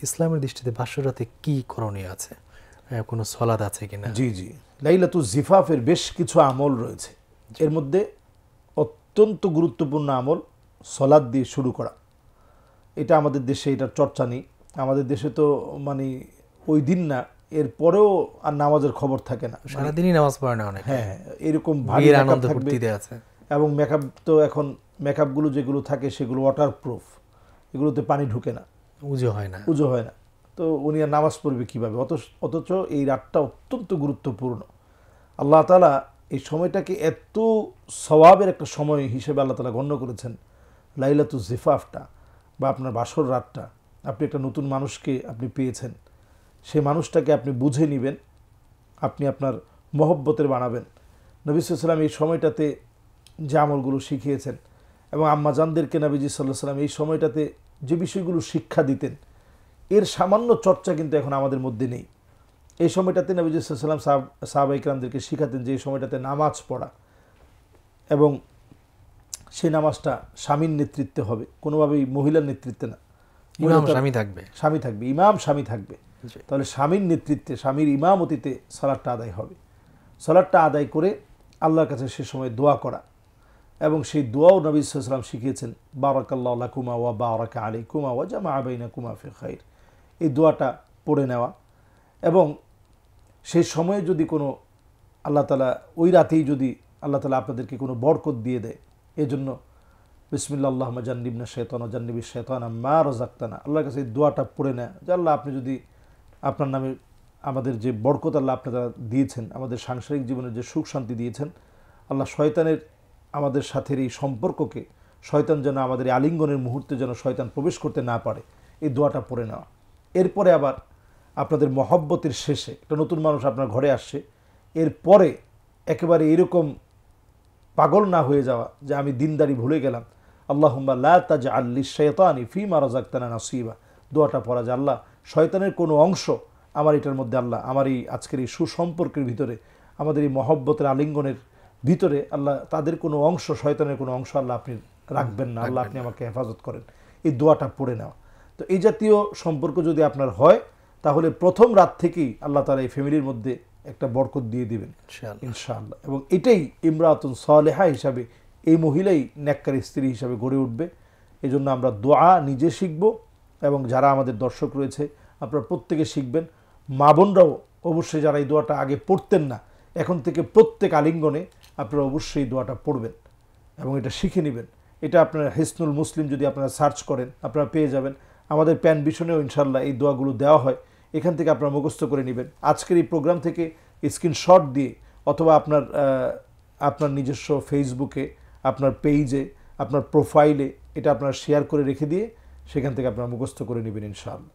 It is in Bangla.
ইসলামের দৃষ্টিতে বাসরাতে কি করণীয় আছে, কোনো সলাদ আছে কিনা? জি জি, লাইলাতুল জিফাফের বেশ কিছু আমল রয়েছে। এর মধ্যে অত্যন্ত গুরুত্বপূর্ণ আমল সলাদ দিয়ে শুরু করা। এটা আমাদের দেশে এটার চর্চা নেই। আমাদের দেশে তো মানে ওই দিন না, এর পরেও আর নামাজের খবর থাকে না, সারাদিনই নামাজ পড়ে না অনেকে। হ্যাঁ, এরকম ভারী বিয়ের মেকআপ আনন্দ থাকবে। ফুর্তিতে আছে। এবং মেকআপ তো এখন মেকআপগুলো যেগুলো থাকে সেগুলো ওয়াটারপ্রুফ, এগুলোতে পানি ঢুকে না, উজু হয় না। উজু হয় না। তো উনি আর নামাজ পড়বে কীভাবে? অথচ এই রাতটা অত্যন্ত গুরুত্বপূর্ণ। আল্লাহ তাআলা এই সময়টাকে এত সওয়াবের একটা সময় হিসেবে আল্লাহ তাআলা গণ্য করেছেন। লাইলাতুল জিফাফটা বা আপনার বাসর রাতটা, আপনি একটা নতুন মানুষকে আপনি পেয়েছেন, সেই মানুষটাকে আপনি বুঝে নেবেন, আপনি আপনার মহব্বতের বানাবেন। নবী সাল্লাল্লাহু আলাইহি ওয়াসাল্লাম এই সময়টাতে যে আমলগুলো শিখিয়েছেন এবং আম্মাজানদেরকে নবীজি সাল্লাল্লাহু আলাইহি ওয়াসাল্লাম এই সময়টাতে যে বিষয়গুলো শিক্ষা দিতেন, এর সামান্য চর্চা কিন্তু এখন আমাদের মধ্যে নেই। এই সময়টাতে নবীজি সাল্লাল্লাহু আলাইহি ওয়াসাল্লাম সাহাবায়ে কেরামদেরকে শিখাতেন যে এই সময়টাতে নামাজ পড়া, এবং সেই নামাজটা স্বামীর নেতৃত্বে হবে, কোনোভাবেই মহিলার নেতৃত্বে না। ইমাম স্বামী থাকবে, স্বামী থাকবে, ইমাম স্বামী থাকবে। তাহলে স্বামীর নেতৃত্বে, স্বামীর ইমামতিতে সালাতটা আদায় হবে। সালাতটা আদায় করে আল্লাহর কাছে সে সময় দোয়া করা, এবং সেই দোয়াও নবী সাল্লাল্লাহু আলাইহি ওয়াসাল্লাম শিখিয়েছেন, বারাকাল্লাহু লাকুমা ওয়া বারাকা আলাইকুমা ওয়া জামাআ বাইনাকুমা ফি খাইর। এই দোয়াটা পড়ে নেওয়া, এবং সেই সময়ে যদি কোনো আল্লাহ তাআলা ওই রাতেই যদি আল্লাহ তাআলা আপনাদেরকে কোনো বরকত দিয়ে দেয়, এজন্য বিসমিল্লাহ আল্লাহুম্মা জান্নিবনা শাইতানা জান্নিবিশ শাইতানা মা রাযাকতানা, আল্লাহর কাছে এই দোয়াটা পড়ে নেয় যে আল্লাহ, আপনি যদি আপনার নামে আমাদের যে বরকত আল্লাহ আপনারা দিয়েছেন, আমাদের সাংসারিক জীবনের যে সুখ শান্তি দিয়েছেন, আল্লাহ শয়তানের আমাদের সাথে এই সম্পর্ককে, শয়তান যেন আমাদের এই আলিঙ্গনের মুহূর্তে যেন শয়তান প্রবেশ করতে না পারে, এই দোয়াটা পড়ে নেওয়া। এরপরে আবার আপনাদের মহব্বতের শেষে একটা নতুন মানুষ আপনার ঘরে আসছে, এরপরে একেবারে এরকম পাগল না হয়ে যাওয়া যে আমি দিনদারি ভুলে গেলাম, আল্লাহুম্মা লা তাজআল লিশ-শাইতানি ফীমা রাযাকতানা নাসীবা, দোয়াটা পড়া যে আল্লাহ, শয়তানের কোনো অংশ আমার এটার মধ্যে, আল্লাহ আমার এই আজকের এই সুসম্পর্কের ভিতরে, আমাদের এই মহব্বতের আলিঙ্গনের ভিতরে, আল্লাহ তাদের কোনো অংশ, শয়তানের কোনো অংশ আল্লাহ আপনি রাখবেন না, আল্লাহ আপনি আমাকে হেফাজত করেন। এই দোয়াটা পড়ে নেওয়া। তো এই জাতীয় সম্পর্ক যদি আপনার হয়, তাহলে প্রথম রাত থেকেই আল্লাহ তাআলা এই ফ্যামিলির মধ্যে একটা বরকত দিয়ে দিবেন ইনশাআল্লাহ। এবং এটাই ইমরাতুন সালেহা হিসাবে, এই মহিলাই নেককার স্ত্রী হিসাবে গড়ে উঠবে। এই জন্য আমরা দোয়া নিজে শিখব, এবং যারা আমাদের দর্শক রয়েছে আপনারা প্রত্যেকে শিখবেন। মা বোনরাও অবশ্যই, যারা এই দোয়াটা আগে পড়তেন না, এখন থেকে প্রত্যেক আলিঙ্গনে আপনারা অবশ্যই দোয়াটা পড়বেন এবং এটা শিখে নেবেন। এটা আপনারা হিসনুল মুসলিম যদি আপনারা সার্চ করেন আপনারা পেয়ে যাবেন। আমাদের প্যান ভিশনেও ইনশাল্লাহ এই দোয়াগুলো দেওয়া হয়, এখান থেকে আপনারা মুখস্থ করে নেবেন। আজকের এই প্রোগ্রাম থেকে স্ক্রিনশট দিয়ে, অথবা আপনার নিজস্ব ফেসবুকে, আপনার পেজে, আপনার প্রোফাইলে এটা আপনারা শেয়ার করে রেখে দিয়ে সেখান থেকে আপনারা মুখস্থ করে নেবেন ইনশাআল্লাহ।